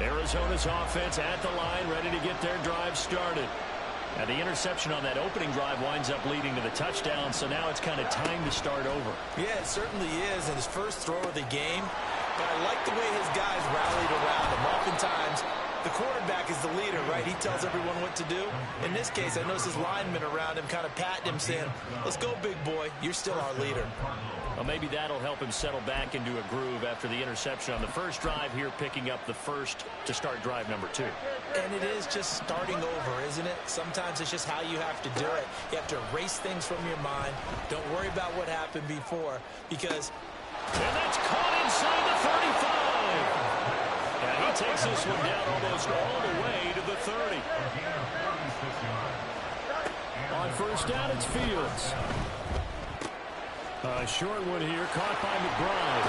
Arizona's offense at the line, ready to get their drive started. And the interception on that opening drive winds up leading to the touchdown, so now it's kind of time to start over. Yeah, it certainly is, and his first throw of the game. But I like the way his guys rallied around him. Oftentimes, the quarterback is the leader, right? He tells everyone what to do. In this case, I noticed his linemen around him kind of patting him, saying, let's go, big boy. You're still our leader. Well, maybe that'll help him settle back into a groove after the interception on the first drive here, picking up the first to start drive number 2. And it is just starting over, isn't it? Sometimes it's just how you have to do it. You have to erase things from your mind. Don't worry about what happened before, because... And that's caught inside the 35. And he takes this one down almost all the way to the 30. On first down, it's Fields. A short one here, caught by McBride.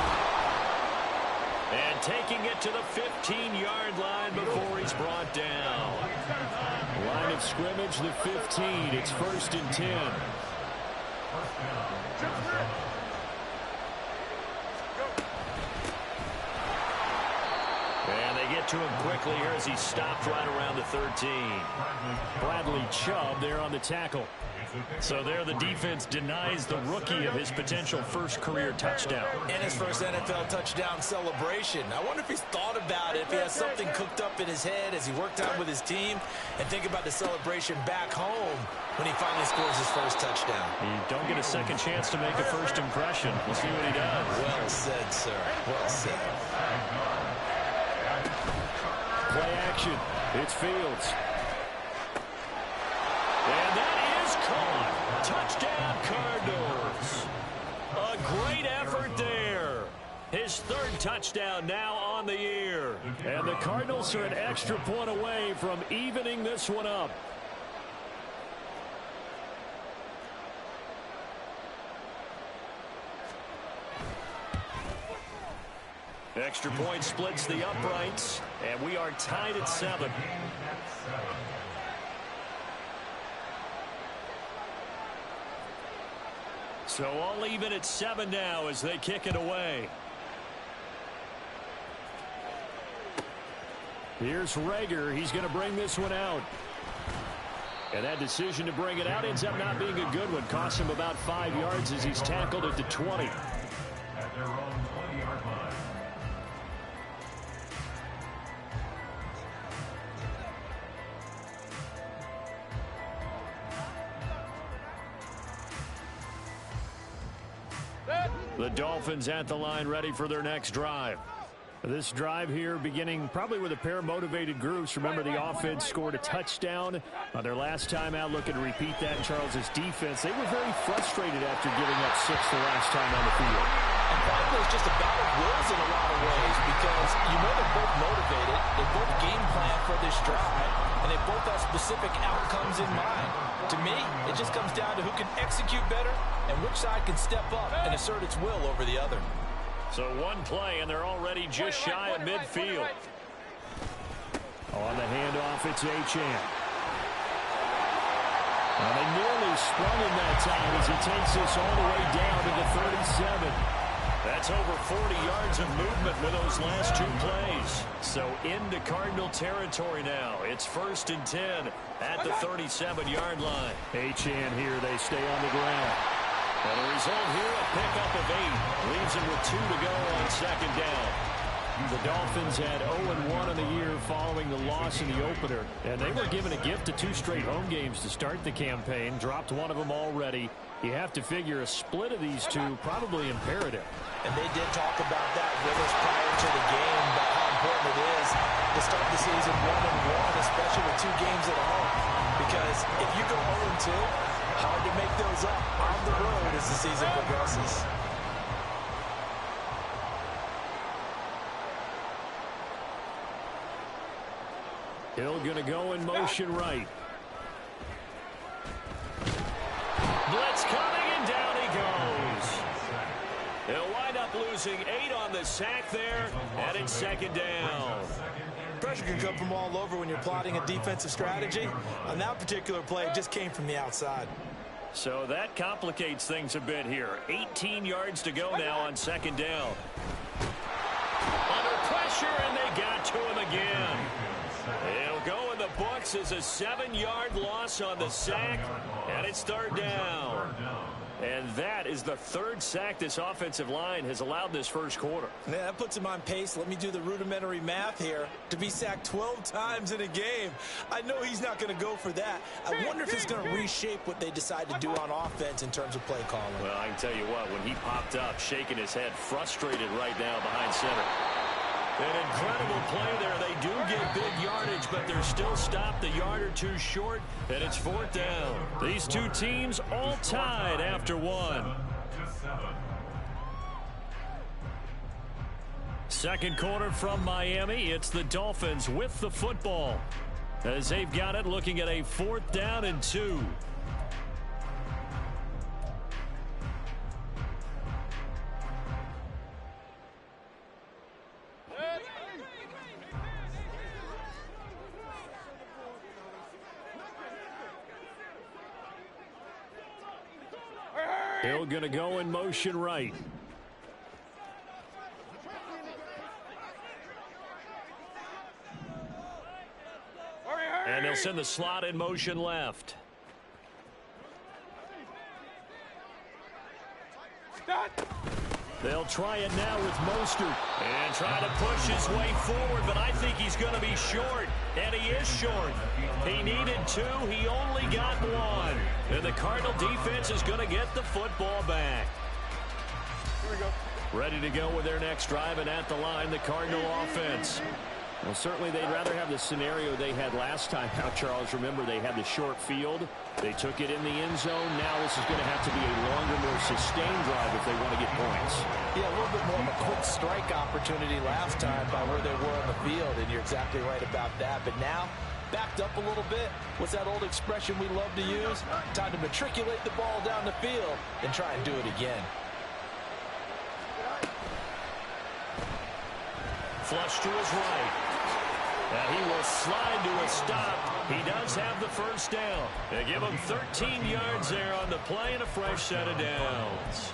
And taking it to the 15-yard line before he's brought down. Line of scrimmage, the 15. It's 1st and 10. And they get to him quickly here as he stopped right around the 13. Bradley Chubb there on the tackle. So there the defense denies the rookie of his potential first career touchdown. And his first NFL touchdown celebration. I wonder if he's thought about it, if he has something cooked up in his head as he worked out with his team, and think about the celebration back home when he finally scores his first touchdown. You don't get a second chance to make a first impression. We'll see what he does. Well said, sir. Well said. Play action. It's Fields. And that is caught. Touchdown, Cardinals. A great effort there. His third touchdown now on the year. And the Cardinals are an extra point away from evening this one up. Extra point splits the uprights, and we are tied at 7. So all even at 7 now as they kick it away. Here's Reagor. He's going to bring this one out. And that decision to bring it out ends up not being a good one. Costs him about 5 yards as he's tackled at the 20. At their own 20-yard line. The Dolphins at the line, ready for their next drive. This drive here beginning probably with a pair of motivated groups. Remember, the offense scored a touchdown on their last time out. Looking to repeat that in Charles' defense. They were very frustrated after giving up 6 the last time on the field. And probably it's just a battle of wills in a lot of ways, because you know they're both motivated. They both game plan for this drive, and they both have specific outcomes in mind. To me, it just comes down to who can execute better and which side can step up and assert its will over the other. So one play, and they're already just shy of midfield. On the handoff, it's Achane. Well, they nearly sprung him that time as he takes this all the way down to the 37. That's over 40 yards of movement with those last 2 plays. So into Cardinal territory now. It's 1st and 10 at the 37-yard line. Achane here, they stay on the ground. And the result here, a pickup of 8. Leaves him with 2 to go on 2nd down. The Dolphins had 0-1 in the year following the loss in the opener. And they were given a gift of 2 straight home games to start the campaign. Dropped one of them already. You have to figure a split of these 2 probably imperative. And they did talk about that with us prior to the game, about how important it is to start the season 1-1, especially with 2 games at home. Because if you go 0-2, hard to make those up on the road as the season progresses. Hill going to go in motion right. Blitz coming, and down he goes. They'll wind up losing 8 on the sack there, and it's 2nd down. Pressure can come from all over when you're plotting a defensive strategy. On that particular play, it just came from the outside. So that complicates things a bit here. 18 yards to go now on 2nd down. Under pressure, and they got to him again. Forces a 7-yard loss on the sack, and it's third down. And that is the third sack this offensive line has allowed this first quarter. Yeah, that puts him on pace. Let me do the rudimentary math here. To be sacked 12 times in a game, I know he's not going to go for that. I wonder if it's going to reshape what they decide to do on offense in terms of play calling. Well, I can tell you what, when he popped up, shaking his head, frustrated right now behind center. An incredible play there. They do get big yardage, but they're still stopped a yard or two short, and it's fourth down. These two teams all tied after one. Second quarter from Miami. It's the Dolphins with the football as they've got it, looking at a 4th down and 2. Hill going to go in motion right. And they'll send the slot in motion left. They'll try it now with Mostert and try to push his way forward, but I think he's going to be short, and he is short. He needed 2. He only got 1. And the Cardinal defense is going to get the football back. Here we go. Ready to go with their next drive, and at the line, the Cardinal offense. Well, certainly they'd rather have the scenario they had last time out, Charles. Remember, they had the short field. They took it in the end zone. Now this is going to have to be a longer, more sustained drive if they want to get points. Yeah, a little bit more of a quick strike opportunity last time by where they were on the field, and you're exactly right about that. But now, backed up a little bit. What's that old expression we love to use? Time to matriculate the ball down the field and try and do it again. Flush to his right. And he will slide to a stop. He does have the first down. They give him 13 yards there on the play and a fresh set of downs.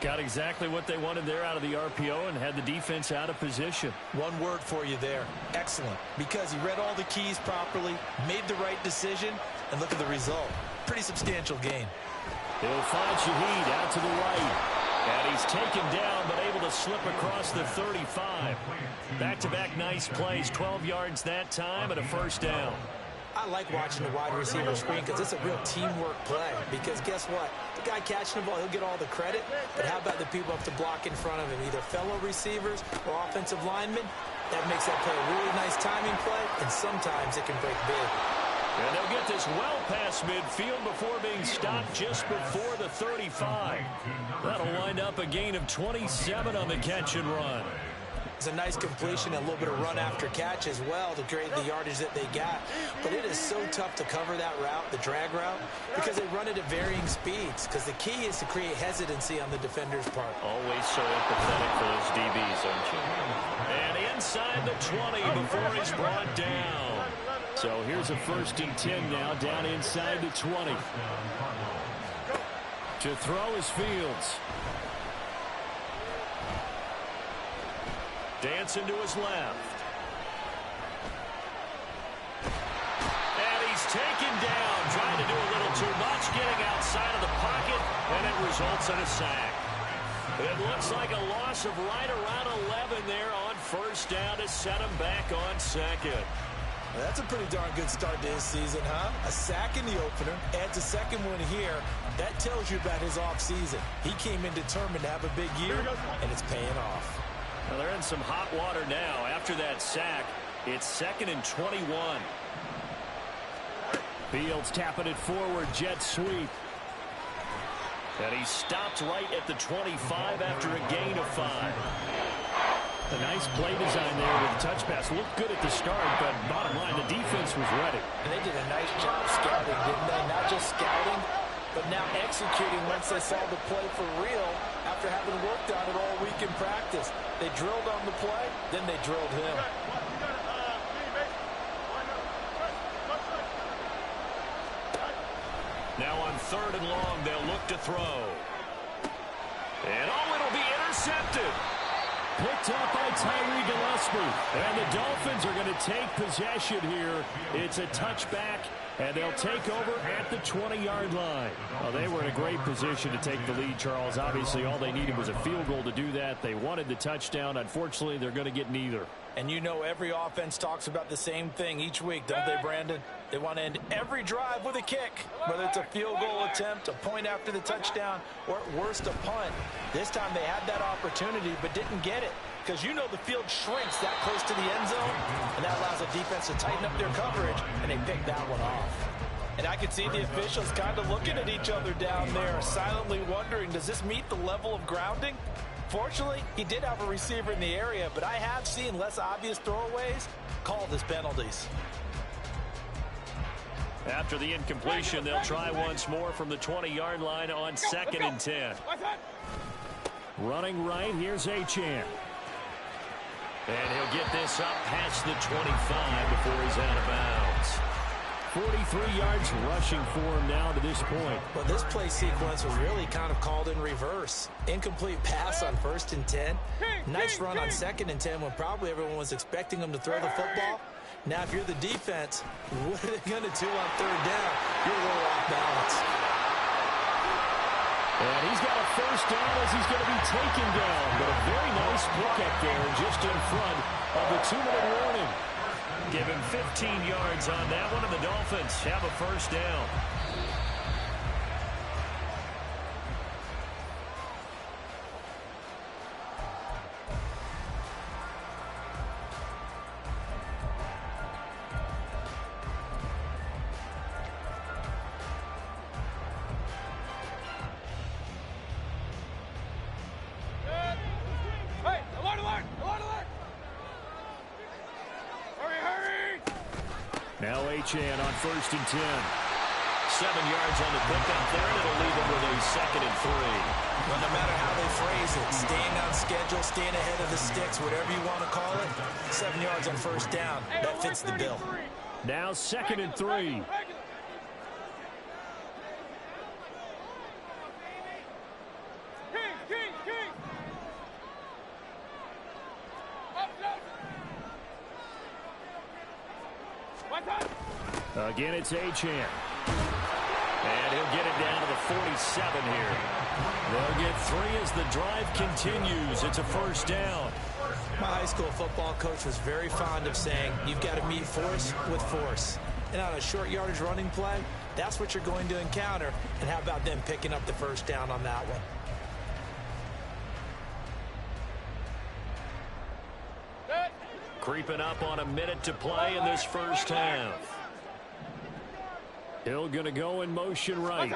Got exactly what they wanted there out of the RPO and had the defense out of position. One word for you there. Excellent. Because he read all the keys properly, made the right decision, and look at the result. Pretty substantial gain. He'll find Shaheed out to the right. And he's taken down, but able to slip across the 35. Back-to-back nice plays, 12 yards that time, and a first down. I like watching the wide receiver screen because it's a real teamwork play. Because guess what? The guy catching the ball, he'll get all the credit. But how about the people up to block in front of him, either fellow receivers or offensive linemen? That makes that play a really nice timing play, and sometimes it can break big. And they'll get this well past midfield before being stopped just before the 35. That'll wind up a gain of 27 on the catch and run. It's a nice completion and a little bit of run after catch as well to create the yardage that they got. But it is so tough to cover that route, the drag route, because they run it at varying speeds. Because the key is to create hesitancy on the defender's part. Always so empathetic for those DBs, aren't you? And inside the 20 before he's brought down. So here's a 1st and 10 now, down inside the 20. To throw is Fields. Dancing to his left. And he's taken down, trying to do a little too much, getting outside of the pocket, and it results in a sack. It looks like a loss of right around 11 there on first down to set him back on second. Well, that's a pretty darn good start to his season, huh? A sack in the opener, adds a second one here. That tells you about his offseason. He came in determined to have a big year, and it's paying off. Well, they're in some hot water now. After that sack, it's 2nd and 21. Fields tapping it forward, jet sweep. And he stopped right at the 25 after a gain of 5. A nice play design there with the touch pass. Looked good at the start, but bottom line, the defense was ready. And they did a nice job scouting, didn't they? Not just scouting, but now executing once they saw the play for real after having worked on it all week in practice. They drilled on the play, then they drilled him. Now on 3rd and long, they'll look to throw. And it'll be intercepted. picked up by Tyree Gillespie. And the Dolphins are going to take possession here. It's a touchback, and they'll take over at the 20-yard line. Well, they were in a great position to take the lead, Charles. Obviously, all they needed was a field goal to do that. They wanted the touchdown. Unfortunately, they're going to get neither. And you know every offense talks about the same thing each week, don't they, Brandon? They want to end every drive with a kick, whether it's a field goal attempt, a point after the touchdown, or at worst a punt. This time they had that opportunity but didn't get it, because you know the field shrinks that close to the end zone, and that allows the defense to tighten up their coverage, and they pick that one off. And I could see the officials kind of looking at each other down there, silently wondering, does this meet the level of grounding? Fortunately, he did have a receiver in the area, but I have seen less obvious throwaways called as penalties. After the incompletion, they'll try once more from the 20-yard line on 2nd and 10. Running right, here's Achane. And he'll get this up past the 25 before he's out of bounds. 43 yards rushing for him now to this point. Well, this play sequence was really kind of called in reverse. Incomplete pass on 1st and 10. Nice run on 2nd and 10 when probably everyone was expecting him to throw the football. Now, if you're the defense, what are they going to do on 3rd down? You're a little off balance. And he's got a 1st down as he's going to be taken down. But a very nice pickup there just in front of the 2-minute warning. Give him 15 yards on that one, and the Dolphins have a 1st down. Now Achane on 1st and 10. 7 yards on the pickup there, and it'll leave him with a 2nd and 3. Well, no matter how they phrase it, staying on schedule, staying ahead of the sticks, whatever you want to call it, 7 yards on 1st down, that fits the bill. Now 2nd and 3. Again, it's Achane. And he'll get it down to the 47 here. They'll get 3 as the drive continues. It's a 1st down. My high school football coach was very fond of saying, you've got to meet force with force. And on a short yardage running play, that's what you're going to encounter. And how about them picking up the 1st down on that one? Creeping up on a minute to play in this 1st half. Hill going to go in motion right.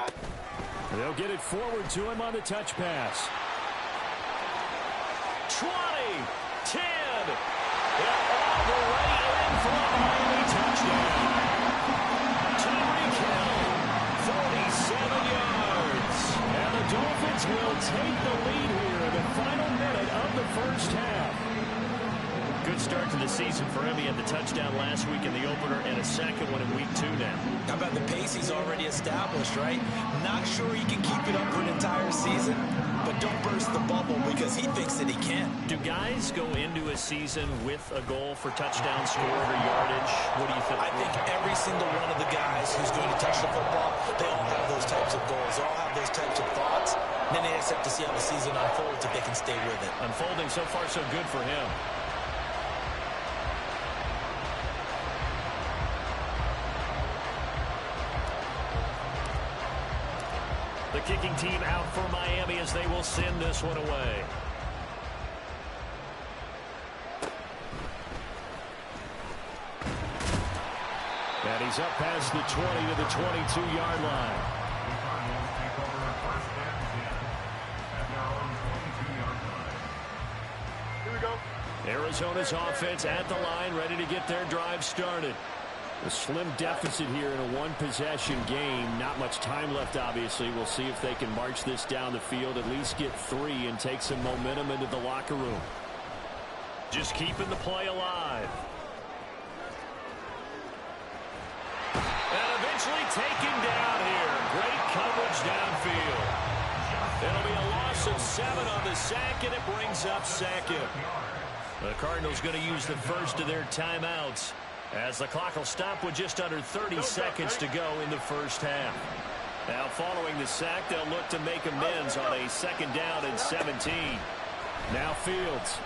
They'll get it forward to him on the touch pass. 20, 10, and all the way in for a Miami touchdown. Tyreek Hill, 47 yards. And the Dolphins will take the lead here in the final minute of the 1st half. Good start to the season for him. He had the touchdown last week in the opener and a 2nd one in week 2 now. How about the pace he's already established, right? Not sure he can keep it up for an entire season, but don't burst the bubble because he thinks that he can. Do guys go into a season with a goal for touchdown scored or yardage? What do you think? I think every single one of the guys who's going to touch the football, they all have those types of goals. They all have those types of thoughts. And then they just have to see how the season unfolds if they can stay with it. Unfolding so far so good for him. The kicking team out for Miami as they will send this one away. And he's up past the 20 to the 22-yard line. Here we go. Arizona's offense at the line, ready to get their drive started. A slim deficit here in a one-possession game. Not much time left, obviously. We'll see if they can march this down the field, at least get 3, and take some momentum into the locker room. Just keeping the play alive. And eventually taken down here. Great coverage downfield. It'll be a loss of 7 on the sack, and it brings up second. The Cardinals going to use the first of their timeouts as the clock will stop with just under 30 seconds to go in the first half. Now, following the sack, they'll look to make amends on a 2nd down and 17. Now Fields.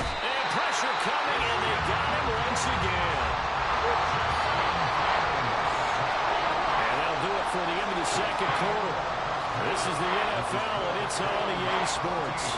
And pressure coming, and they got him once again. And that'll do it for the end of the second quarter. This is the NFL, and it's on EA Sports.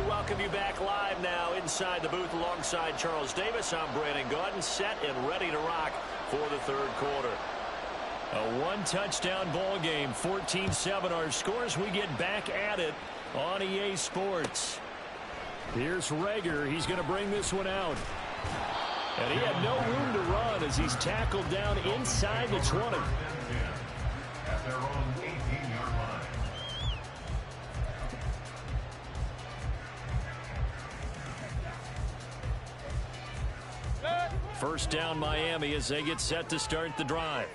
Welcome you back live now inside the booth alongside Charles Davis. I'm Brandon Gaudin, set and ready to rock for the third quarter. A one-touchdown ball game, 14-7 our scores. We get back at it on EA Sports. Here's Reagor. He's going to bring this one out. And he had no room to run as he's tackled down inside the 20. At their own 18-yard line. First down Miami as they get set to start the drive.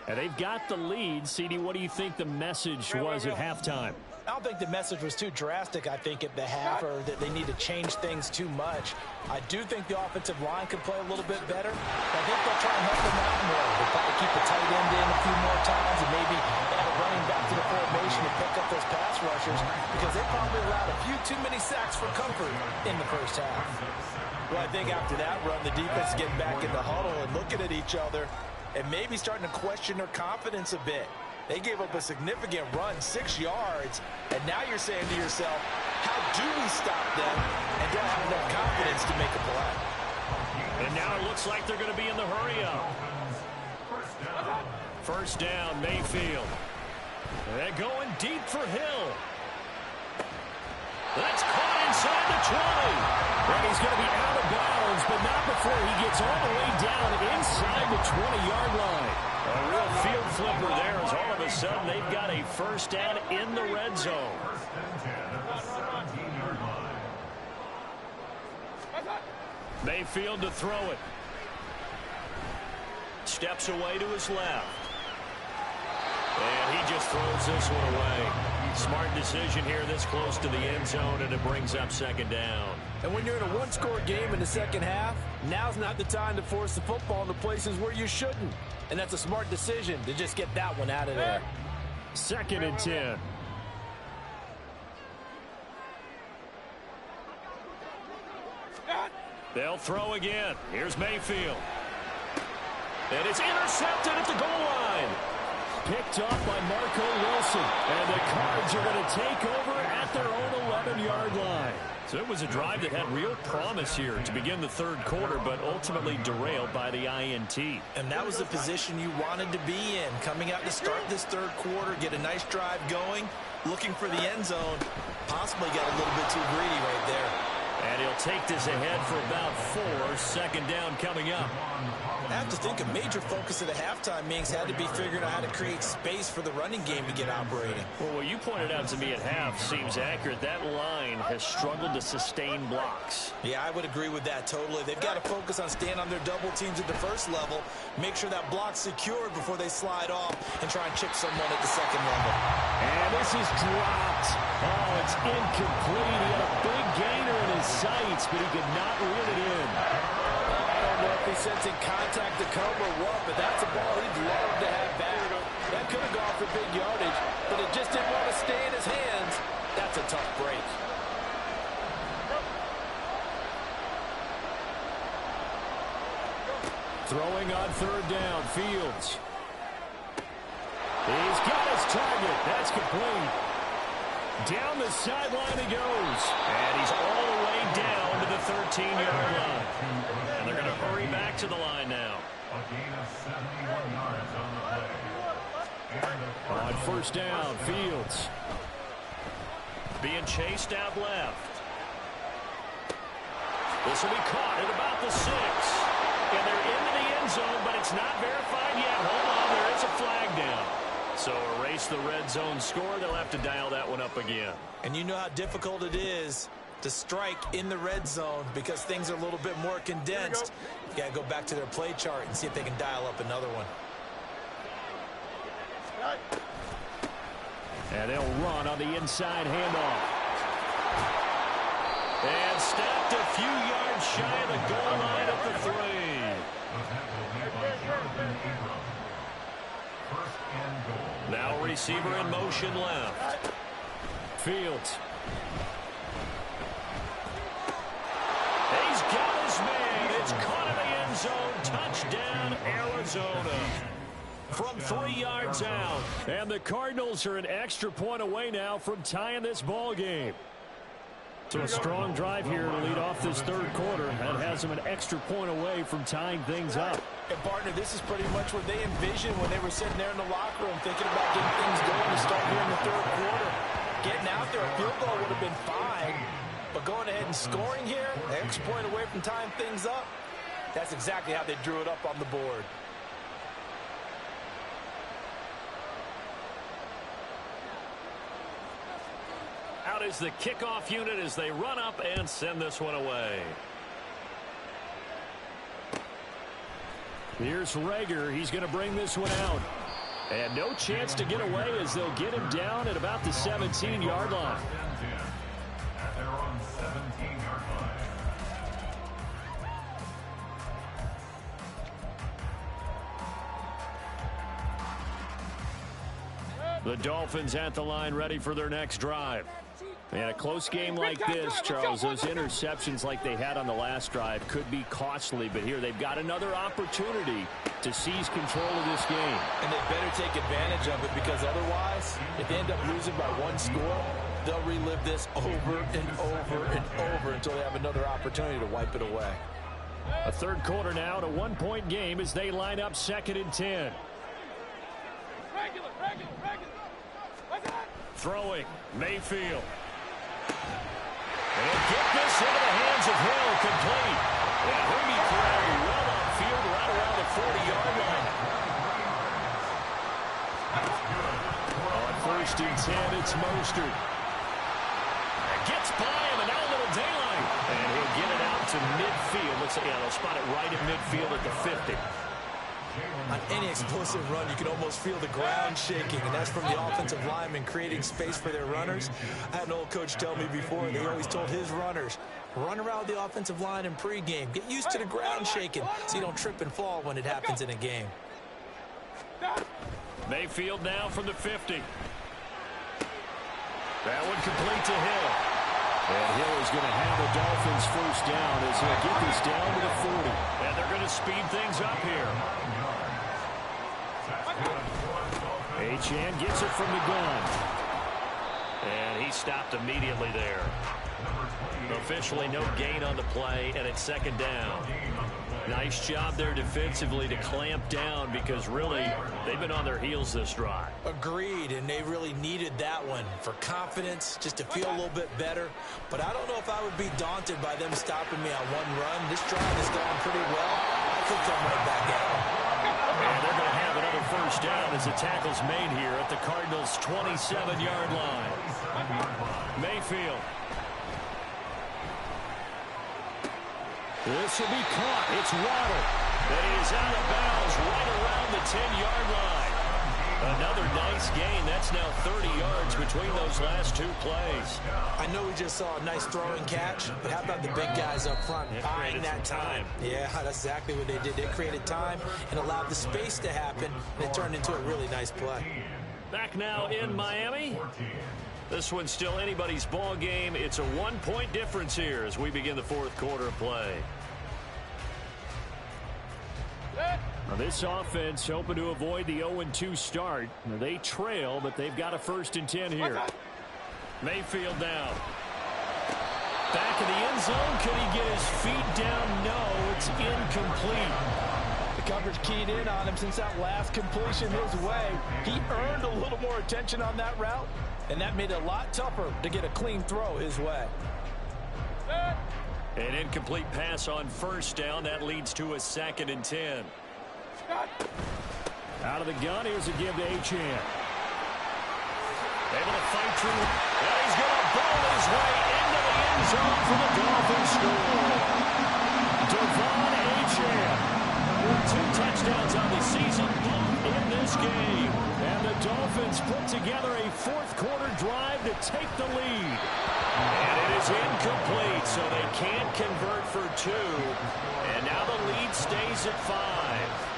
And they've got the lead. CD, what do you think the message was at halftime? I don't think the message was too drastic, I think, at the half, or that they need to change things too much. I do think the offensive line could play a little bit better. I think they'll try and help them out more. They'll probably keep the tight end in a few more times and maybe add a running back to the formation to pick up those pass rushers, because they probably allowed a few too many sacks for comfort in the first half. Well, I think after that run, the defense is getting back in the huddle and looking at each other and maybe starting to question their confidence a bit. They gave up a significant run, 6 yards, and now you're saying to yourself, how do we stop them and don't have enough confidence to make a play? And now it looks like they're going to be in the hurry-up. First down, Mayfield. They're going deep for Hill. That's caught inside the 20. And he's going to be out of bounds, but not before he gets all the way down inside the 20-yard line. A real field flipper there as all of a sudden they've got a first down in the red zone. Mayfield to throw it. Steps away to his left. And he just throws this one away. Smart decision here this close to the end zone, and it brings up second down. And when you're in a one-score game in the second half, now's not the time to force the football into places where you shouldn't. And that's a smart decision to just get that one out of there. 2nd and 10. They'll throw again. Here's Mayfield. And it's intercepted at the goal line. Picked off by Marco Wilson. And the Cards are going to take over at their own 11-yard line. So it was a drive that had real promise here to begin the third quarter, but ultimately derailed by the INT. And that was the position you wanted to be in. Coming out to start this third quarter, get a nice drive going, looking for the end zone. Possibly got a little bit too greedy right there. And he'll take this ahead for about 4. Second down coming up. I have to think a major focus of the halftime meetings had to be figuring out how to create space for the running game to get operating. Well, what you pointed out to me at half seems accurate. That line has struggled to sustain blocks. Yeah, I would agree with that totally. They've got to focus on staying on their double teams at the first level, make sure that block's secured before they slide off and try and chip someone at the second level. And this is dropped. Oh, it's incomplete. He had a big gainer in his sights, but he could not reel it in. I don't know if he's sensing contact to come or what, but that's a ball he'd love to have back. That could have gone for big yardage, but it just didn't want to stay in his hands. That's a tough break. Throwing on third down, Fields. He's got his target. That's complete. Down the sideline he goes. And he's all the way down to the 13-yard line. And they're going to hurry back to the line now. A gain of 71 yards on the play. On first down, Fields. Being chased out left. This will be caught at about the 6. And they're into the end zone, but it's not verified yet. Hold on, there is a flag down. So erase the red zone score. They'll have to dial that one up again. And you know how difficult it is to strike in the red zone because things are a little bit more condensed. You got to go back to their play chart and see if they can dial up another one. And they'll run on the inside handoff. And stopped a few yards shy of the goal line at the 3. Now receiver in motion left. Fields. He's got his man. It's caught in the end zone. Touchdown, Arizona. From 3 yards out. And the Cardinals are an extra point away now from tying this ball game. So a strong drive here to lead off this third quarter. That has them an extra point away from tying things up. And, partner, this is pretty much what they envisioned when they were sitting there in the locker room thinking about getting things going to start here in the third quarter. Getting out there, a field goal would have been fine. But going ahead and scoring here, an extra point away from tying things up, that's exactly how they drew it up on the board. Out is the kickoff unit as they run up and send this one away. Here's Reagor. He's going to bring this one out. And no chance to get away as they'll get him down at about the 17-yard line. At their own 17-yard line. The Dolphins at the line ready for their next drive. And a close game like this, Charles, those interceptions like they had on the last drive could be costly. But here they've got another opportunity to seize control of this game. And they better take advantage of it because otherwise, if they end up losing by one score, they'll relive this over and over and over until they have another opportunity to wipe it away. A third quarter now, a one-point game as they line up 2nd and 10. Throwing, Mayfield. And get this into the hands of Hill, complete. And Herbie Ferrari well upfield right around the 40-yard line. On 1st and 10, it's Mostert. And gets by him, and now a little daylight. And he'll get it out to midfield. Let's say, they'll spot it right in midfield at the 50. On any explosive run, you can almost feel the ground shaking, and that's from the offensive linemen creating space for their runners. I had an old coach tell me before, they always told his runners, run around the offensive line in pregame. Get used to the ground shaking so you don't trip and fall when it happens in a game. Mayfield now from the 50. That one complete to Hill. And Hill is going to have the Dolphins first down as he'll get this down to the 40. And they're going to speed things up here. Achane gets it from the gun. And he stopped immediately there. Officially no gain on the play, and it's 2nd down. Nice job there defensively to clamp down because really they've been on their heels this drive. Agreed, and they really needed that one for confidence, just to feel a little bit better. But I don't know if I would be daunted by them stopping me on one run. This drive has gone pretty well. I think I'm right back at it. And they're going to have another first down as the tackle's made here at the Cardinals' 27-yard line. Mayfield. This will be caught. It's Waddle. That is out of bounds right around the 10-yard line. Another nice gain. That's now 30 yards between those last 2 plays. I know we just saw a nice throwing catch, but how about the big guys up front buying that time? Yeah, that's exactly what they did. They created time and allowed the space to happen, and it turned into a really nice play. Back now in Miami. This one's still anybody's ball game. It's a 1-point difference here as we begin the 4th quarter of play. Now this offense hoping to avoid the 0-2 start. Now they trail, but they've got a 1st and 10 here. Mayfield down. Back in the end zone. Could he get his feet down? No, it's incomplete. The coverage keyed in on him since that last completion his way. He earned a little more attention on that route, and that made it a lot tougher to get a clean throw his way. An incomplete pass on first down. That leads to a 2nd and 10. Out of the gun, here's a give to Achane. Able to fight through, and he's going to ball his way into the end zone for the Dolphins score. Devon Achane with 2 touchdowns on the season, both in this game. And the Dolphins put together a 4th quarter drive to take the lead. And it is incomplete, so they can't convert for 2. And now the lead stays at 5.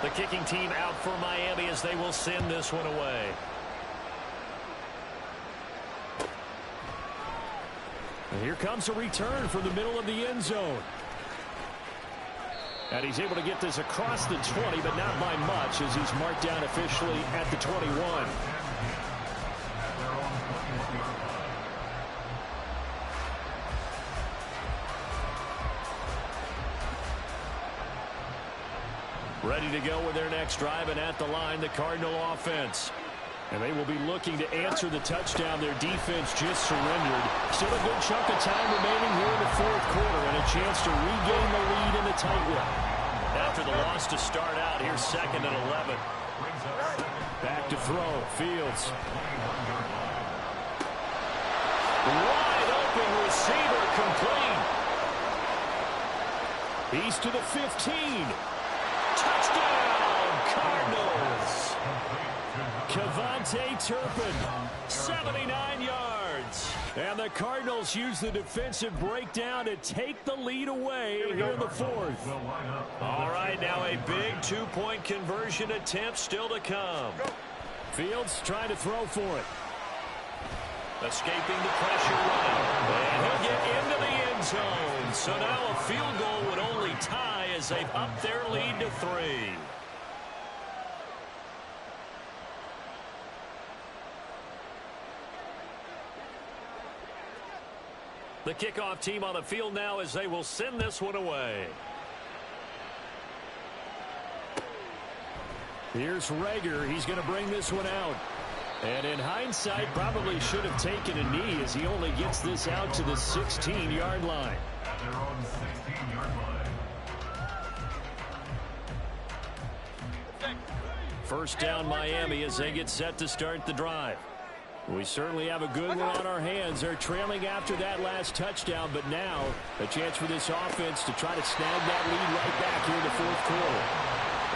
The kicking team out for Miami as they will send this one away. And here comes a return from the middle of the end zone. And he's able to get this across the 20, but not by much as he's marked down officially at the 21. Ready to go with their next drive, and at the line, the Cardinal offense. And they will be looking to answer the touchdown their defense just surrendered. Still a good chunk of time remaining here in the 4th quarter, and a chance to regain the lead in the tight one. After the loss to start out, here's 2nd and 11. Back to throw, Fields. Wide open receiver, complete. He's to the 15. Touchdown, Cardinals. KaVontae Turpin, 79 yards. And the Cardinals use the defensive breakdown to take the lead away here in the 4th. All right, now a big 2-point conversion attempt still to come. Fields trying to throw for it. Escaping the pressure running. And he'll get into the end zone. So now a field goal would only tie as they've upped their lead to 3. The kickoff team on the field now as they will send this one away. Here's Reagor. He's going to bring this one out. And in hindsight, probably should have taken a knee as he only gets this out to the 16-yard line. At their own 16-yard line. First down Miami as they get set to start the drive. We certainly have a good one on our hands. They're trailing after that last touchdown, but now a chance for this offense to try to snag that lead right back here in the 4th quarter.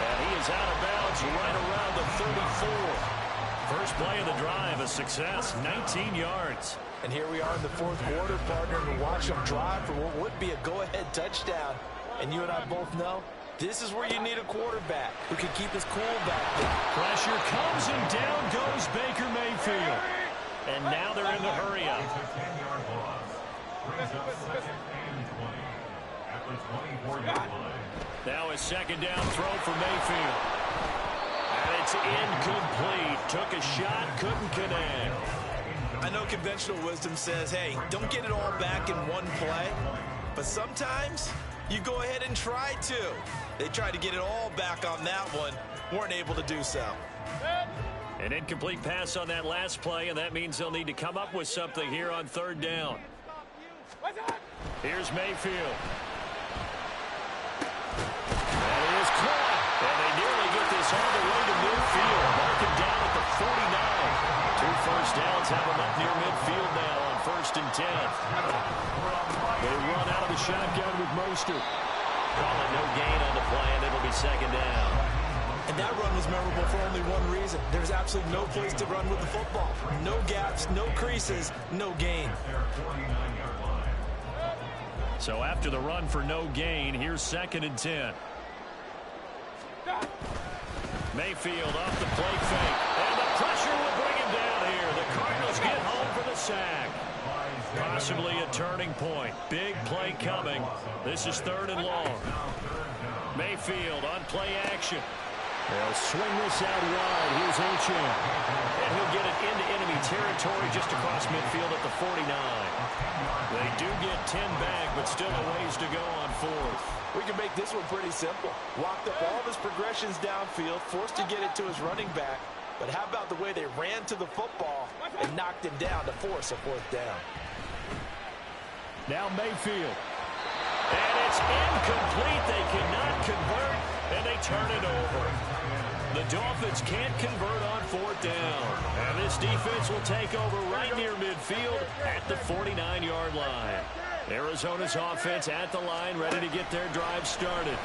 And he is out of bounds right around the 34. First play of the drive, a success, 19 yards. And here we are in the 4th quarter, partner, to watch them drive for what would be a go-ahead touchdown. And you and I both know this is where you need a quarterback who can keep his cool back there. Pressure comes, and down goes Baker Mayfield. And now they're in the hurry-up. It's a 10-yard loss. Brings up 2nd and 20 at the 24-yard line. Now a 2nd down throw for Mayfield. And it's incomplete. Took a shot, couldn't connect. I know conventional wisdom says, hey, don't get it all back in one play. But sometimes you go ahead and try to. They tried to get it all back on that one. Weren't able to do so. An incomplete pass on that last play, and that means they'll need to come up with something here on 3rd down. Here's Mayfield. That is caught. And they nearly get this all the way to midfield. Mark him down at the 49. 2 first downs have him up near midfield now on 1st and 10. They run out of the shotgun with Mostert. Call it no gain on the play, and it'll be 2nd down. And that run was memorable for only one reason. There's absolutely no place to run with the football. No gaps, no creases, no gain. So after the run for no gain, here's 2nd and 10. Mayfield off the play fake. And the pressure will bring him down here. The Cardinals get home for the sack. Possibly a turning point. Big play coming. This is 3rd and long. Mayfield on play action. They'll swing this out wide. Here's Achane. And he'll get it into enemy territory just across midfield at the 49. They do get 10 back, but still a ways to go on 4th. We can make this one pretty simple. Locked up all of his progressions downfield, forced to get it to his running back. But how about the way they ran to the football and knocked him down to force a fourth down. Now Mayfield. And it's incomplete. They cannot convert, and they turn it over. The Dolphins can't convert on fourth down. And this defense will take over right near midfield at the 49-yard line. Arizona's offense at the line, ready to get their drive started.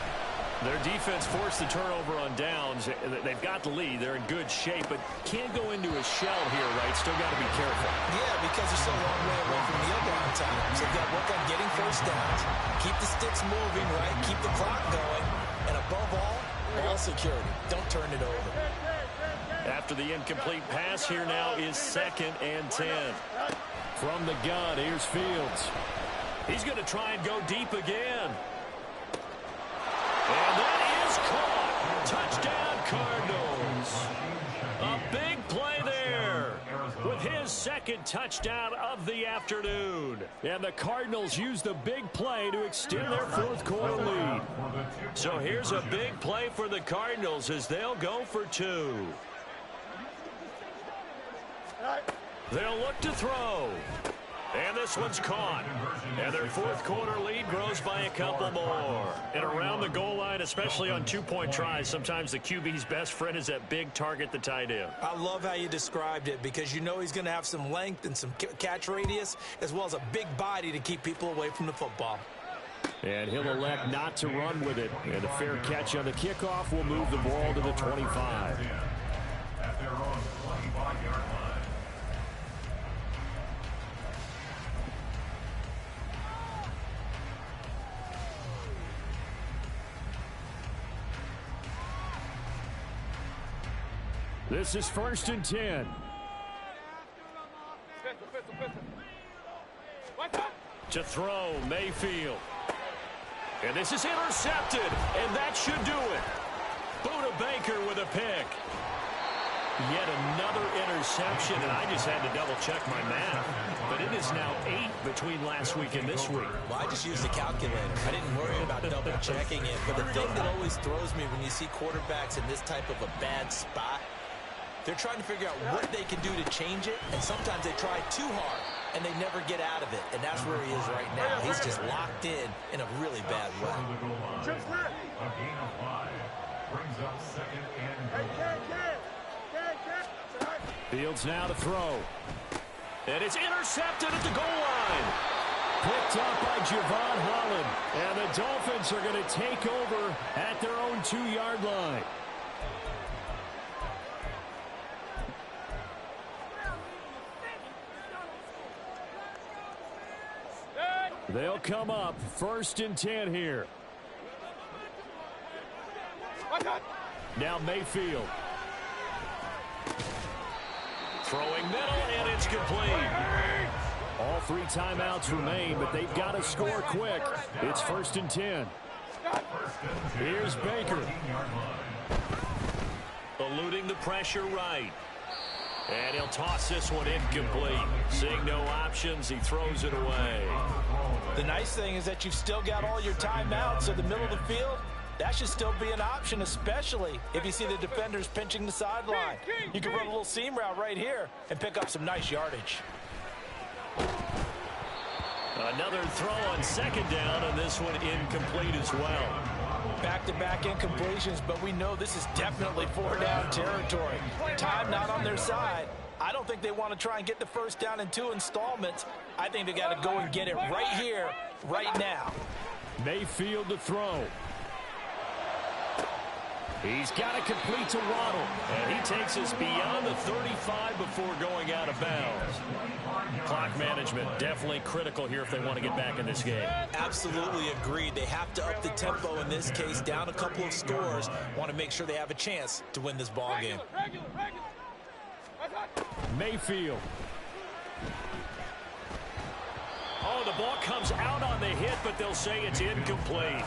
Their defense forced the turnover on downs. They've got the lead. They're in good shape, but can't go into a shell here, right? Still got to be careful. Yeah, because they're so long way away from kneel down times. They've got to work on getting first downs, keep the sticks moving, right? Keep the clock going, and above all, ball security. Don't turn it over. After the incomplete pass, here now is 2nd and 10. From the gun, here's Fields. He's going to try and go deep again. And that is caught. Touchdown, Cardinals. A big play there with his 2nd touchdown of the afternoon. And the Cardinals use the big play to extend their 4th quarter lead. So here's a big play for the Cardinals as they'll go for 2. They'll look to throw. And this one's caught. And their 4th quarter lead grows by a couple more. And around the goal line, especially on 2-point tries, sometimes the QB's best friend is that big target, the tight end. I love how you described it because you know he's going to have some length and some catch radius as well as a big body to keep people away from the football. And he'll elect not to run with it. And a fair catch on the kickoff will move the ball to the 25. At their own 25-yard line. This is 1st and 10. To throw, Mayfield. And this is intercepted, and that should do it. Buda Baker with a pick. Yet another interception, and I just had to double-check my math. But it is now 8 between last week and this week. Well, I just used the calculator. I didn't worry about double-checking it. But the thing that always throws me when you see quarterbacks in this type of a bad spot, they're trying to figure out what they can do to change it, and sometimes they try too hard, and they never get out of it. And that's where he is right now. He's just locked in a really bad way. A gain of 5 brings up 2nd and goal. Fields now to throw. And it's intercepted at the goal line. Picked up by Javon Holland. And the Dolphins are going to take over at their own 2-yard line. They'll come up 1st and 10 here. Now Mayfield. Throwing middle, and it's complete. All 3 timeouts remain, but they've got to score quick. It's 1st and 10. Here's Baker. Eluding the pressure right. And he'll toss this one incomplete. Seeing no options, he throws it away. The nice thing is that you've still got all your timeouts in the middle of the field. That should still be an option, especially if you see the defenders pinching the sideline. You can run a little seam route right here and pick up some nice yardage. Another throw on 2nd down, and this one incomplete as well. Back-to-back incompletions, but we know this is definitely 4-down territory. Time not on their side. I don't think they want to try and get the first down in 2 installments. I think they got to go and get it right here, right now. Mayfield to throw. He's got to complete to Waddle, and he takes us beyond the 35 before going out of bounds. Clock management definitely critical here if they want to get back in this game. Absolutely agreed. They have to up the tempo in this case, down a couple of scores. Want to make sure they have a chance to win this ball game. Mayfield. Oh, the ball comes out on the hit, but they'll say it's incomplete.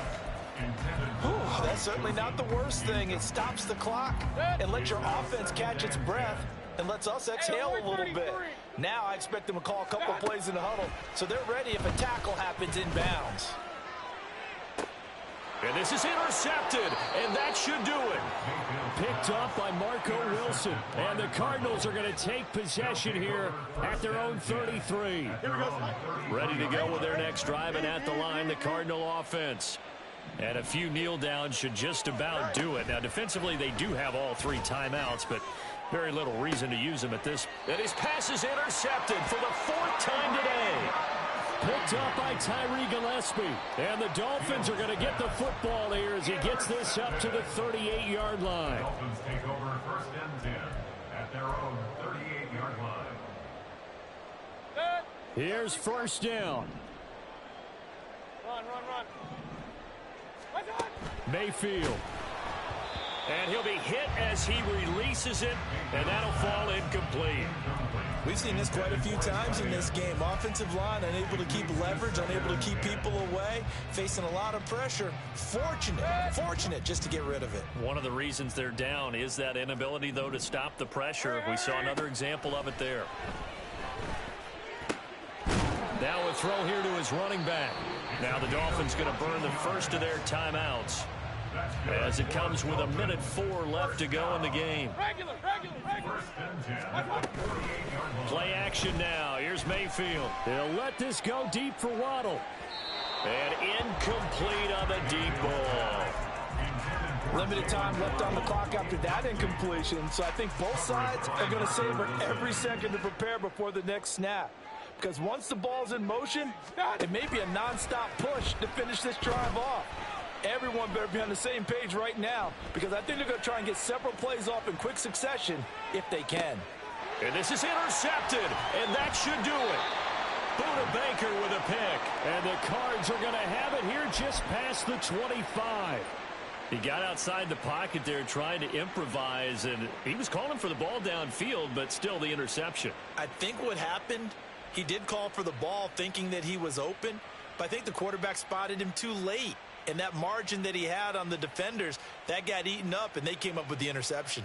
That's certainly not the worst thing. It stops the clock and lets your offense catch its breath and lets us exhale a little bit. Now I expect them to call a couple plays in the huddle, so they're ready if a tackle happens in bounds. And this is intercepted, and that should do it. picked up by Marco Wilson. And the Cardinals are going to take possession here at their own 33. Ready to go with their next drive, and at the line, the Cardinal offense. And a few kneel downs should just about do it. Now, defensively, they do have all 3 timeouts, but very little reason to use them at this. And his pass is intercepted for the 4th time today. Picked up by Tyree Gillespie. And the Dolphins are going to get the football here as he gets this up to the 38-yard line. The Dolphins take over 1st and 10 at their own 38-yard line. Here's 1st down. Run. Mayfield. And he'll be hit as he releases it, and that'll fall incomplete. We've seen this quite a few times in this game. Offensive line unable to keep leverage, unable to keep people away, facing a lot of pressure. Fortunate just to get rid of it. One of the reasons they're down is that inability, though, to stop the pressure. We saw another example of it there. Now a throw here to his running back. Now the Dolphins going to burn the first of their timeouts as it comes with 1:04 left to go in the game. Regular. Play action now. Here's Mayfield. They'll let this go deep for Waddle. And incomplete on the deep ball. Limited time left on the clock after that incompletion, so I think both sides are going to savor every second to prepare before the next snap. Because once the ball's in motion, it may be a nonstop push to finish this drive off. Everyone better be on the same page right now, because I think they're going to try and get several plays off in quick succession if they can. And this is intercepted, and that should do it. Buda Baker with a pick. And the Cards are going to have it here just past the 25. He got outside the pocket there trying to improvise, and he was calling for the ball downfield, but still the interception. I think what happened, he did call for the ball thinking that he was open, but I think the quarterback spotted him too late. And that margin that he had on the defenders, that got eaten up, and they came up with the interception.